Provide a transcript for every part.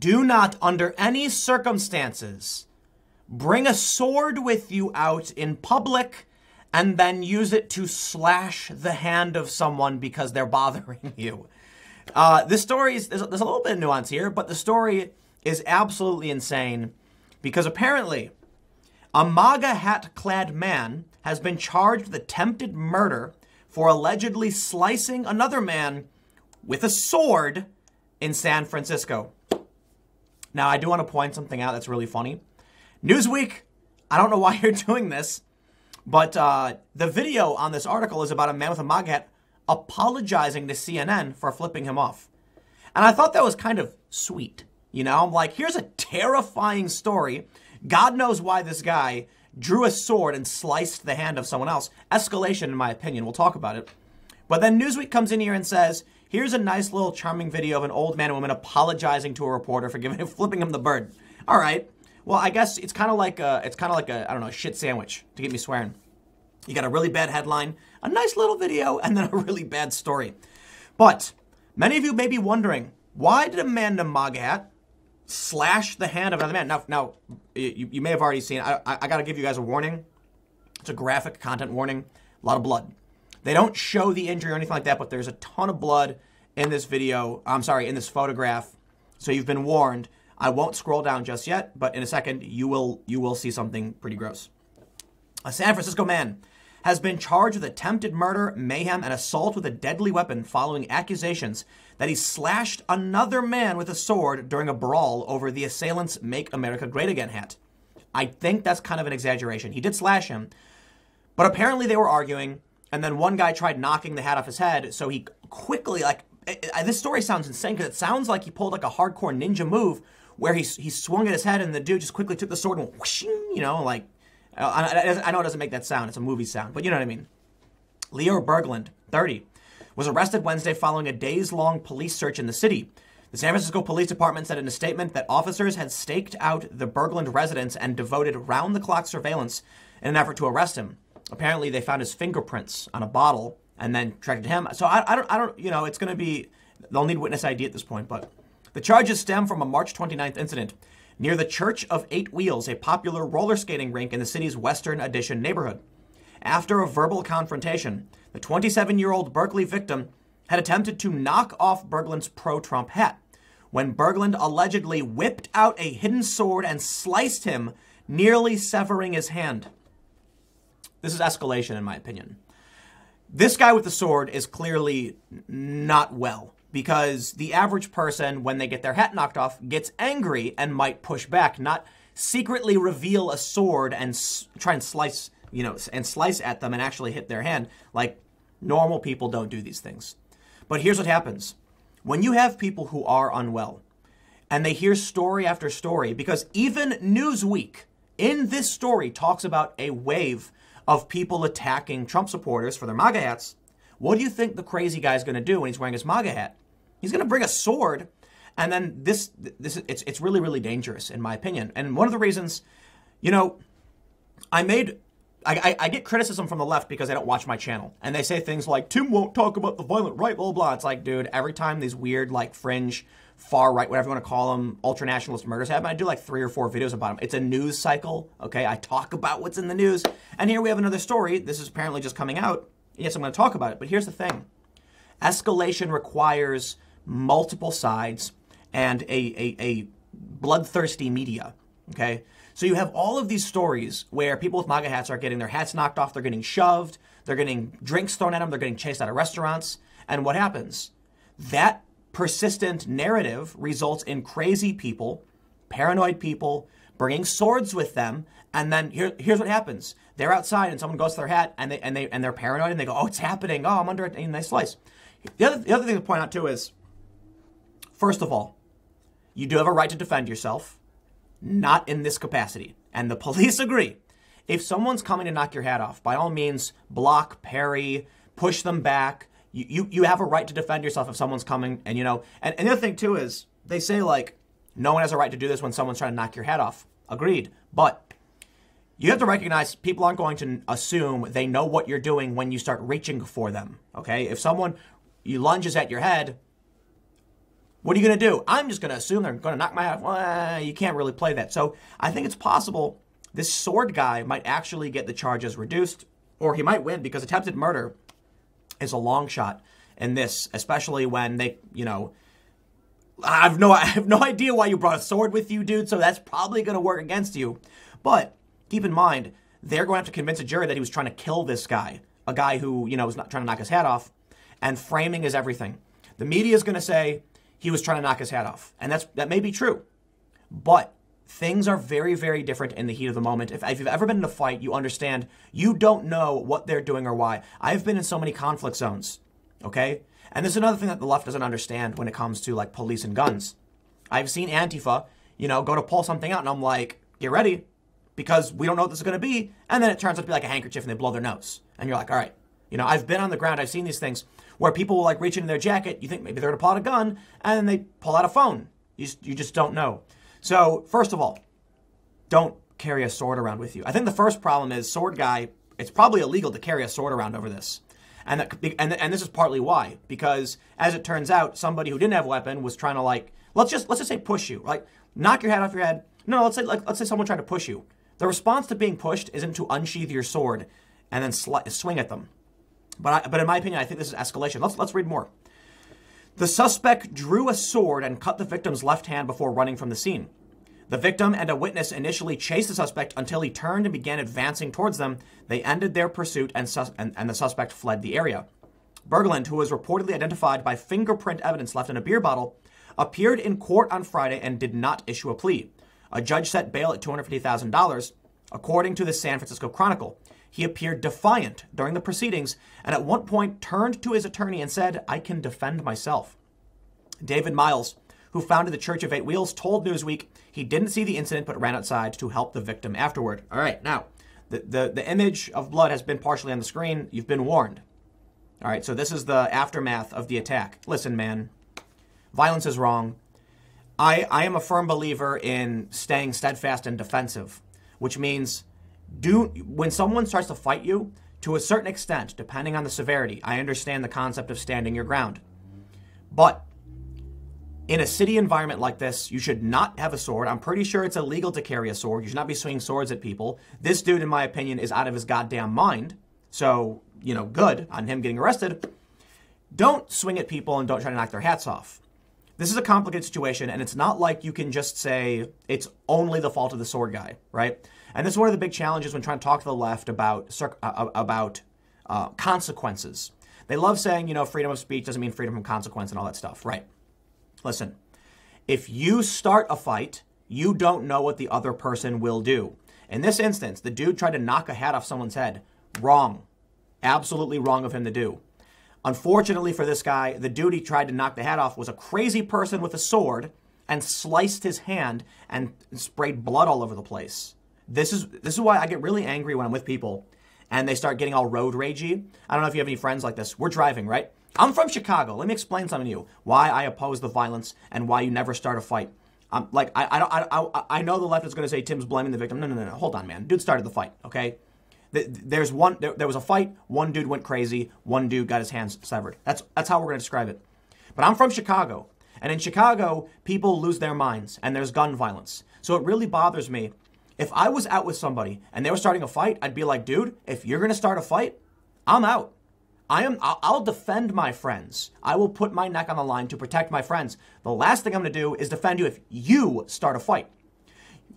do not, under any circumstances, bring a sword with you out in public and then use it to slash the hand of someone because they're bothering you. This story is, there's a little bit of nuance here, but the story is absolutely insane because apparently a MAGA hat-clad man has been charged with attempted murder for allegedly slicing another man with a sword in San Francisco. Now, I do want to point something out that's really funny. Newsweek, I don't know why you're doing this, but the video on this article is about a man with a MAGA hat apologizing to CNN for flipping him off. And I thought that was kind of sweet. You know, I'm like, here's a terrifying story. God knows why this guy drew a sword and sliced the hand of someone else. Escalation, in my opinion. We'll talk about it. But then Newsweek comes in here and says, here's a nice little charming video of an old man and woman apologizing to a reporter for flipping him the bird. All right. Well, I guess it's kind of like a, I don't know, a shit sandwich to get me swearing. You got a really bad headline, a nice little video, and then a really bad story. But many of you may be wondering, why did a man in a MAGA hat slash the hand of another man? Now you may have already seen, I got to give you guys a warning. It's a graphic content warning, a lot of blood. They don't show the injury or anything like that, but there's a ton of blood in this video, in this photograph. So you've been warned. I won't scroll down just yet, but in a second, you will see something pretty gross. A San Francisco man has been charged with attempted murder, mayhem, and assault with a deadly weapon following accusations that he slashed another man with a sword during a brawl over the assailant's Make America Great Again hat. I think that's kind of an exaggeration. He did slash him, but apparently they were arguing, and then one guy tried knocking the hat off his head, so he quickly, this story sounds insane because it sounds like he pulled like a hardcore ninja move where he swung at his head and the dude just quickly took the sword and whooshing, you know, like, I know it doesn't make that sound. It's a movie sound, but you know what I mean. Leo Berglund, 30, was arrested Wednesday following a days-long police search in the city. The San Francisco Police Department said in a statement that officers had staked out the Berglund residence and devoted round-the-clock surveillance in an effort to arrest him. Apparently, they found his fingerprints on a bottle and then tracked him. So I don't, you know, it's going to be, they'll need witness ID at this point, but the charges stem from a March 29th incident near the Church of Eight Wheels, a popular roller skating rink in the city's Western Addition neighborhood. After a verbal confrontation, the 27-year-old Berkeley victim had attempted to knock off Berglund's pro-Trump hat when Berglund allegedly whipped out a hidden sword and sliced him, nearly severing his hand. This is escalation, in my opinion. This guy with the sword is clearly not well, because the average person, when they get their hat knocked off, gets angry and might push back, not secretly reveal a sword and try and slice, you know, and slice at them and actually hit their hand. Like, normal people don't do these things. But here's what happens. When you have people who are unwell and they hear story after story, because even Newsweek in this story talks about a wave of people attacking Trump supporters for their MAGA hats, what do you think the crazy guy's going to do when he's wearing his MAGA hat? He's going to bring a sword, and then it's really, really dangerous, in my opinion. And one of the reasons, you know, I get criticism from the left because they don't watch my channel. And they say things like, Tim won't talk about the violent right, blah, blah, blah. It's like, dude, every time these weird, like, fringe, far right, whatever you want to call them, ultranationalist murders happen, I do like 3 or 4 videos about them. It's a news cycle, okay? I talk about what's in the news. And here we have another story. This is apparently just coming out. Yes, I'm going to talk about it. But here's the thing. Escalation requires multiple sides and a bloodthirsty media, okay? So you have all of these stories where people with MAGA hats are getting their hats knocked off, they're getting shoved, they're getting drinks thrown at them, they're getting chased out of restaurants. And what happens? That persistent narrative results in crazy people, paranoid people, bringing swords with them, and then here's what happens. They're outside and someone goes to their hat and they're paranoid and they go, oh, it's happening. Oh, I'm under a nice slice. The other thing to point out too is, first of all, you do have a right to defend yourself, not in this capacity. And the police agree. If someone's coming to knock your hat off, by all means, block, parry, push them back. You have a right to defend yourself if someone's coming. And, you know, and the other thing too is they say, like, no one has a right to do this when someone's trying to knock your hat off. Agreed. But you have to recognize people aren't going to assume they know what you're doing when you start reaching for them. Okay? If someone lunges at your head, What are you going to do? I'm just going to assume they're going to knock my head off. Well, you can't really play that. So I think it's possible this sword guy might actually get the charges reduced, or he might win, because attempted murder is a long shot in this, especially when they, I have no idea why you brought a sword with you, dude, so that's probably going to work against you. But keep in mind, they're going to have to convince a jury that he was trying to kill this guy, a guy who, was not trying to knock his head off, and framing is everything. The media is going to say he was trying to knock his head off, and that may be true, but things are very, very different in the heat of the moment. If you've ever been in a fight, you understand you don't know what they're doing or why. I've been in so many conflict zones, okay? And this is another thing that the left doesn't understand when it comes to, like, police and guns. I've seen Antifa, go to pull something out, and I'm like, get ready, because we don't know what this is going to be. And then it turns out to be like a handkerchief, and they blow their nose. And you're like, all right. I've been on the ground. I've seen these things where people will, like, reach into their jacket. You think maybe they're going to pull out a gun, and then they pull out a phone. You just don't know. So, first of all, don't carry a sword around with you. I think the first problem is sword guy, it's probably illegal to carry a sword around over this. And this is partly why, because as it turns out, somebody who didn't have a weapon was trying to, like, let's just say push you, like knock your head off your head. No, let's say someone tried to push you. The response to being pushed isn't to unsheath your sword and then swing at them. But in my opinion, I think this is escalation. Let's read more. The suspect drew a sword and cut the victim's left hand before running from the scene. The victim and a witness initially chased the suspect until he turned and began advancing towards them. They ended their pursuit and the suspect fled the area. Berglund, who was reportedly identified by fingerprint evidence left in a beer bottle, appeared in court on Friday and did not issue a plea. A judge set bail at $250,000, according to the San Francisco Chronicle. He appeared defiant during the proceedings and at one point turned to his attorney and said, "I can defend myself." David Miles, who founded the Church of Eight Wheels, told Newsweek he didn't see the incident but ran outside to help the victim afterward. All right, now, the image of blood has been partially on the screen. You've been warned. All right, so this is the aftermath of the attack. Listen, man, violence is wrong. I am a firm believer in staying steadfast and defensive, which means when someone starts to fight you, to a certain extent, depending on the severity, I understand the concept of standing your ground. But in a city environment like this, you should not have a sword. I'm pretty sure it's illegal to carry a sword. You should not be swinging swords at people. This dude, in my opinion, is out of his goddamn mind. So, good on him getting arrested. Don't swing at people and don't try to knock their hats off. This is a complicated situation, and it's not like you can just say it's only the fault of the sword guy, right? And this is one of the big challenges when trying to talk to the left about consequences. They love saying, freedom of speech doesn't mean freedom from consequence and all that stuff, right? Listen, if you start a fight, you don't know what the other person will do. In this instance, the dude tried to knock a hat off someone's head. Wrong. Absolutely wrong of him to do. Unfortunately for this guy, the dude he tried to knock the hat off was a crazy person with a sword and sliced his hand and sprayed blood all over the place. This is why I get really angry when I'm with people and they start getting all road ragey. I don't know if you have any friends like this. We're driving, right? I'm from Chicago. Let me explain something to you. Why I oppose the violence and why you never start a fight. I know the left is going to say Tim's blaming the victim. No. Hold on, man. Dude started the fight, okay? There was a fight. One dude went crazy. One dude got his hands severed. That's how we're going to describe it. But I'm from Chicago. And in Chicago, people lose their minds and there's gun violence. So it really bothers me. If I was out with somebody and they were starting a fight, I'd be like, dude, if you're going to start a fight, I'm out. I'll defend my friends. I will put my neck on the line to protect my friends. The last thing I'm going to do is defend you if you start a fight.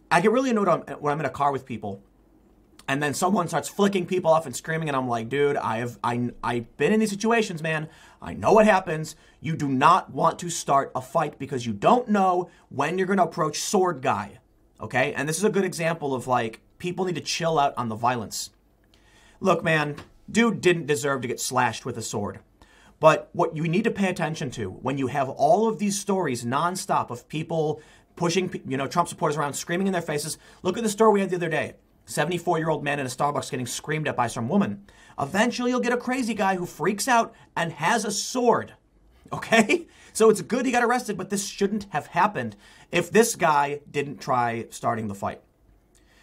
I get really annoyed when I'm in a car with people and then someone starts flicking people off and screaming and I'm like, dude, I've been in these situations, man. I know what happens. You do not want to start a fight because you don't know when you're going to approach sword guy. Okay? And this is a good example of like, people need to chill out on the violence. Look, man, dude didn't deserve to get slashed with a sword. But what you need to pay attention to when you have all of these stories nonstop of people pushing, Trump supporters around, screaming in their faces. Look at the story we had the other day. 74-year-old man in a Starbucks getting screamed at by some woman. Eventually you'll get a crazy guy who freaks out and has a sword. Okay? So it's good he got arrested, but this shouldn't have happened if this guy didn't try starting the fight.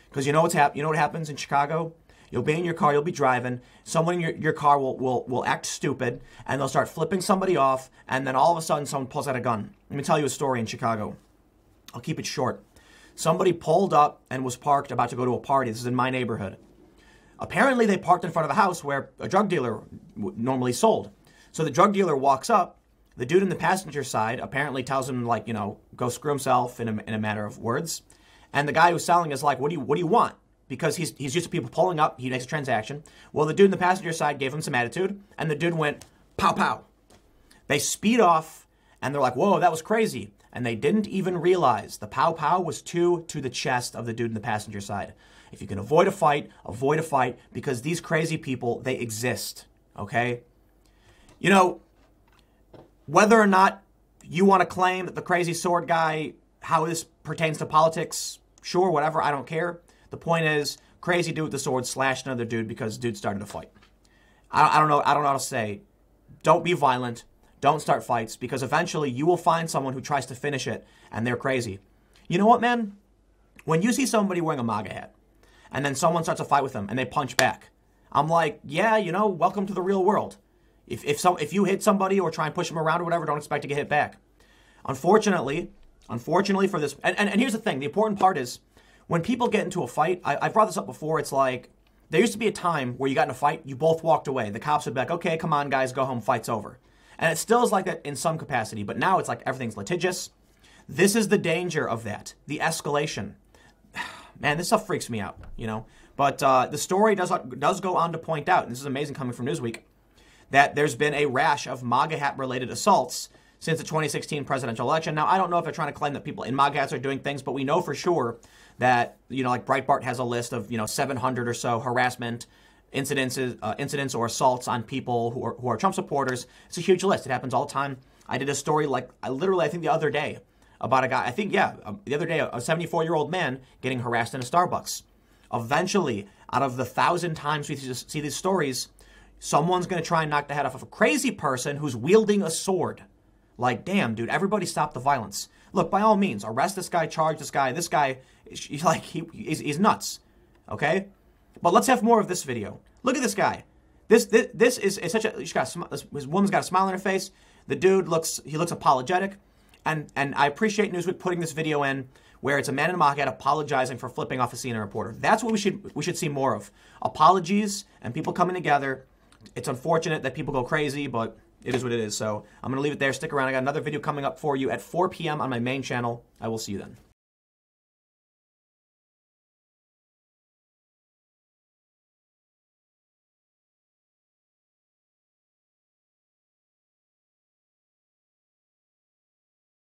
Because you know what happens in Chicago? You'll be in your car, you'll be driving. Someone in your car will act stupid, and they'll start flipping somebody off, and then all of a sudden someone pulls out a gun. Let me tell you a story in Chicago. I'll keep it short. Somebody pulled up and was parked about to go to a party. This is in my neighborhood. Apparently, they parked in front of the house where a drug dealer normally sold. So the drug dealer walks up. The dude in the passenger side apparently tells him, like, go screw himself in a matter of words. And the guy who's selling is like, what do you want? Because he's used to people pulling up. He makes a transaction. Well, the dude in the passenger side gave him some attitude, and the dude went, pow, pow. They speed off, and they're like, whoa, that was crazy. And they didn't even realize the pow, pow was 2 to the chest of the dude in the passenger side. If you can avoid a fight, because these crazy people, they exist, okay? Whether or not you want to claim that the crazy sword guy, how this pertains to politics, sure, whatever, I don't care. The point is, crazy dude with the sword slashed another dude because dude started a fight. I don't know how to say. Don't be violent. Don't start fights, because eventually you will find someone who tries to finish it, and they're crazy. You know what, man? When you see somebody wearing a MAGA hat, and then someone starts a fight with them, and they punch back, I'm like, yeah, welcome to the real world. If you hit somebody or try and push them around or whatever, don't expect to get hit back. Unfortunately for this, and here's the thing, the important part is, when people get into a fight, I brought this up before, it's like, there used to be a time where you got in a fight, you both walked away. The cops would be like, okay, come on, guys, go home, fight's over. And it still is like that in some capacity, but now it's like everything's litigious. This is the danger of that, the escalation. Man, this stuff freaks me out, But the story does go on to point out, and this is amazing coming from Newsweek, that there's been a rash of MAGA hat-related assaults since the 2016 presidential election. Now, I don't know if they're trying to claim that people in MAGA hats are doing things, but we know for sure that, like Breitbart has a list of, 700 or so harassment incidents or assaults on people who are Trump supporters. It's a huge list. It happens all the time. I did a story I think the other day about a guy, the other day, a 74-year-old man getting harassed in a Starbucks. Eventually, out of the 1,000 times we see these stories, someone's going to try and knock the head off of a crazy person who's wielding a sword. Like, damn, dude, everybody stop the violence. Look, by all means, arrest this guy, charge this guy. This guy, he's nuts, okay? But let's have more of this video. Look at this guy. This is such a, this woman's got a smile on her face. The dude looks apologetic. And I appreciate Newsweek putting this video in where it's a man in a MAGA hat apologizing for flipping off a CNN reporter. That's what we should see more of. Apologies and people coming together. It's unfortunate that people go crazy, but it is what it is. So I'm going to leave it there. Stick around. I got another video coming up for you at 4 p.m. on my main channel. I will see you then.